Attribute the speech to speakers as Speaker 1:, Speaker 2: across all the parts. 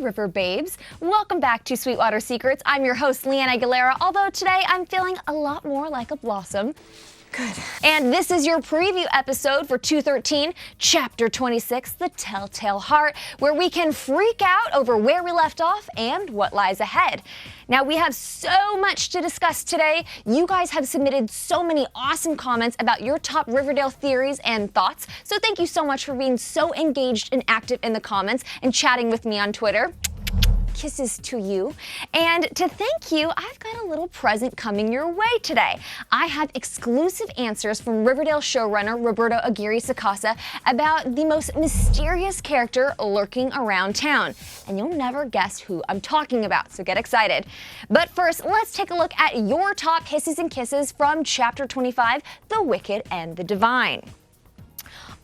Speaker 1: River Babes. Welcome back to Sweetwater Secrets. I'm your host, Leanne Aguilera, although today I'm feeling a lot more like a blossom. Good. And this is your preview episode for 213, Chapter 26, The Telltale Heart, where we can freak out over where we left off and what lies ahead. Now, we have so much to discuss today. You guys have submitted so many awesome comments about your top Riverdale theories and thoughts, so thank you so much for being so engaged and active in the comments and chatting with me on Twitter. Kisses to you. And to thank you, I've got a little present coming your way today. I have exclusive answers from Riverdale showrunner Roberto Aguirre-Sacasa about the most mysterious character lurking around town. And you'll never guess who I'm talking about, so get excited. But first, let's take a look at your top hisses and kisses from Chapter 25, The Wicked and the Divine.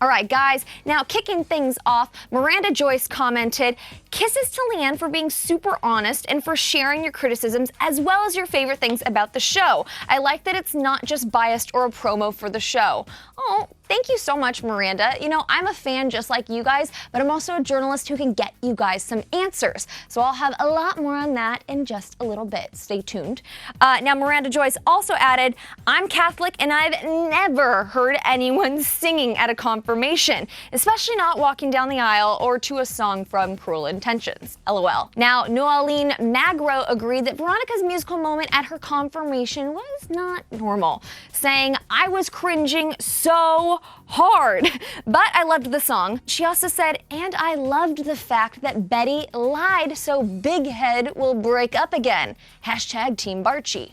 Speaker 1: All right, guys, now kicking things off, Miranda Joyce commented, "Kisses to Leanne for being super honest and for sharing your criticisms as well as your favorite things about the show. I like that it's not just biased or a promo for the show." Oh, thank you so much, Miranda. You know, I'm a fan just like you guys, but I'm also a journalist who can get you guys some answers. So I'll have a lot more on that in just a little bit. Stay tuned. Now, Miranda Joyce also added, "I'm Catholic and I've never heard anyone singing at a confirmation, especially not walking down the aisle or to a song from Cruel Intentions. LOL." Now, Noeline Magro agreed that Veronica's musical moment at her confirmation was not normal, saying, "I was cringing so hard, but I loved the song." She also said, "And I loved the fact that Betty lied so Big Head will break up again. Hashtag Team Barchi."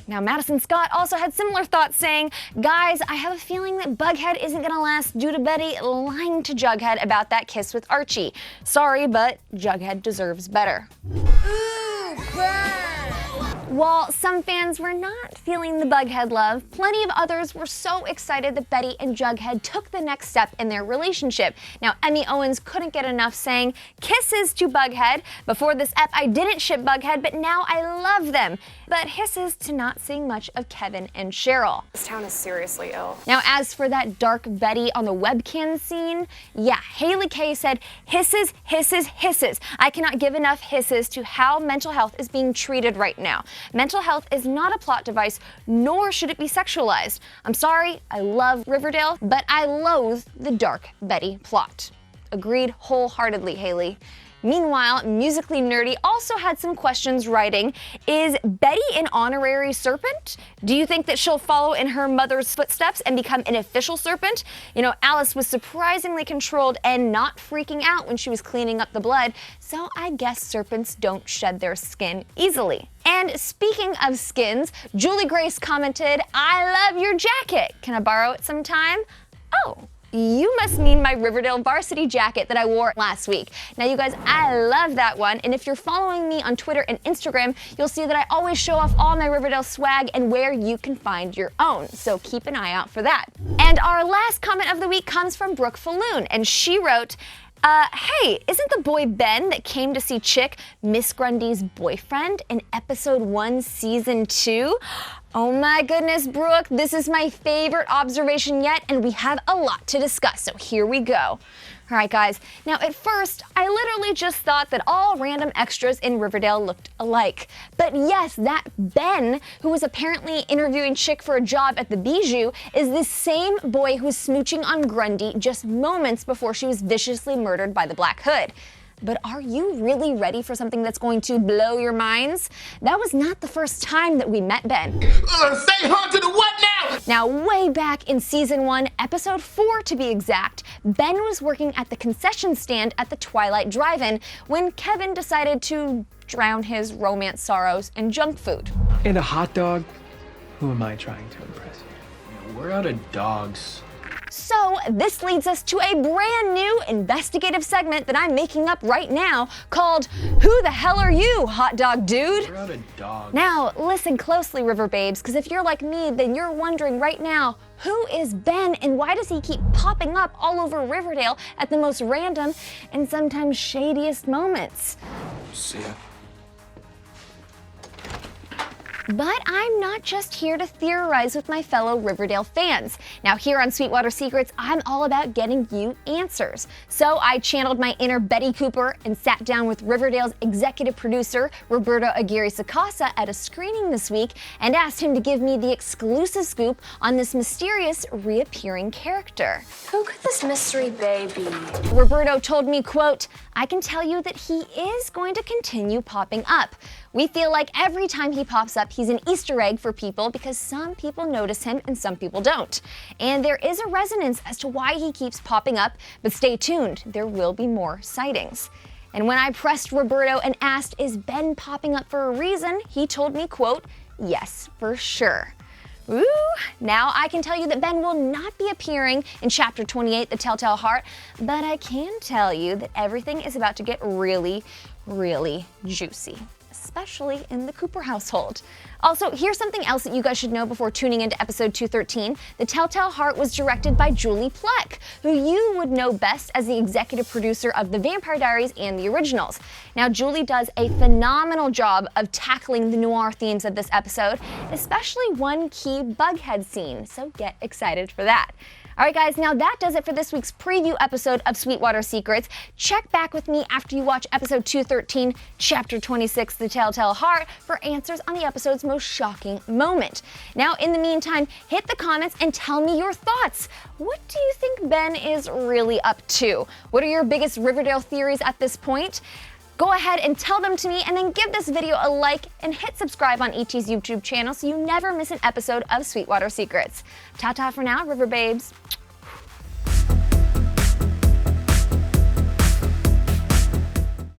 Speaker 1: Now, Madison Scott also had similar thoughts, saying, "Guys, I have a feeling that Bughead isn't gonna last due to Betty lying to Jughead about that kiss with Archie. Sorry, but Jughead deserves better." Ooh, burn! While some fans were not feeling the Bughead love, plenty of others were so excited that Betty and Jughead took the next step in their relationship. Now, Emmy Owens couldn't get enough, saying, "Kisses to Bughead. Before this ep, I didn't ship Bughead, but now I love them." But hisses to not seeing much of Kevin and Cheryl.
Speaker 2: This town is seriously ill.
Speaker 1: Now, as for that dark Betty on the webcam scene, yeah, Haley Kay said, "Hisses, hisses, hisses. I cannot give enough hisses to how mental health is being treated right now. Mental health is not a plot device, nor should it be sexualized. I'm sorry, I love Riverdale, but I loathe the dark Betty plot." Agreed wholeheartedly, Haley. Meanwhile, Musically Nerdy also had some questions, writing, "Is Betty an honorary serpent? Do you think that she'll follow in her mother's footsteps and become an official serpent? You know, Alice was surprisingly controlled and not freaking out when she was cleaning up the blood, so I guess serpents don't shed their skin easily." And speaking of skins, Julie Grace commented, "I love your jacket. Can I borrow it sometime?" Oh. You must mean my Riverdale varsity jacket that I wore last week. Now, you guys, I love that one, and if you're following me on Twitter and Instagram, you'll see that I always show off all my Riverdale swag and where you can find your own, so keep an eye out for that. And our last comment of the week comes from Brooke Falloon, and she wrote, "Hey, isn't the boy Ben that came to see Chick Miss Grundy's boyfriend in episode 1, season 2? Oh my goodness, Brooke, this is my favorite observation yet, and we have a lot to discuss, so here we go." All right, guys. Now, at first, I literally just thought that all random extras in Riverdale looked alike. But yes, that Ben, who was apparently interviewing Chick for a job at the Bijou, is the same boy who was smooching on Grundy just moments before she was viciously murdered by the Black Hood. But are you really ready for something that's going to blow your minds? That was not the first time that we met Ben.
Speaker 3: Say huh to the what now?
Speaker 1: Now, way back in season 1, episode 4 to be exact, Ben was working at the concession stand at the Twilight Drive-In when Kevin decided to drown his romance sorrows in junk food.
Speaker 4: And a hot dog? Who am I trying to impress here?
Speaker 3: We're out of dogs.
Speaker 1: So this leads us to a brand new investigative segment that I'm making up right now called Who the Hell Are You, Hot Dog Dude?
Speaker 3: We're out of dogs.
Speaker 1: Now, listen closely, River Babes, because if you're like me, then you're wondering right now, who is Ben and why does he keep popping up all over Riverdale at the most random and sometimes shadiest moments?
Speaker 3: See ya.
Speaker 1: But I'm not just here to theorize with my fellow Riverdale fans. Now here on Sweetwater Secrets, I'm all about getting you answers. So I channeled my inner Betty Cooper and sat down with Riverdale's executive producer, Roberto Aguirre-Sacasa, at a screening this week and asked him to give me the exclusive scoop on this mysterious reappearing character.
Speaker 2: Who could this mystery bae be?
Speaker 1: Roberto told me, quote, "I can tell you that he is going to continue popping up. We feel like every time he pops up, he's an Easter egg for people because some people notice him and some people don't. And there is a resonance as to why he keeps popping up, but stay tuned, there will be more sightings." And when I pressed Roberto and asked, is Ben popping up for a reason, he told me, quote, "Yes, for sure." Ooh, now I can tell you that Ben will not be appearing in Chapter 28, The Telltale Heart, but I can tell you that everything is about to get really, really juicy, especially in the Cooper household. Also, here's something else that you guys should know before tuning into episode 213. The Telltale Heart was directed by Julie Plec, who you would know best as the executive producer of The Vampire Diaries and the originals. Now, Julie does a phenomenal job of tackling the noir themes of this episode, especially one key bughead scene, so get excited for that. All right, guys, now that does it for this week's preview episode of Sweetwater Secrets. Check back with me after you watch episode 213, chapter 26, The Telltale Heart, for answers on the episode's most shocking moment. Now, in the meantime, hit the comments and tell me your thoughts. What do you think Ben is really up to? What are your biggest Riverdale theories at this point? Go ahead and tell them to me, and then give this video a like and hit subscribe on ET's YouTube channel so you never miss an episode of Sweetwater Secrets. Ta-ta for now, River Babes.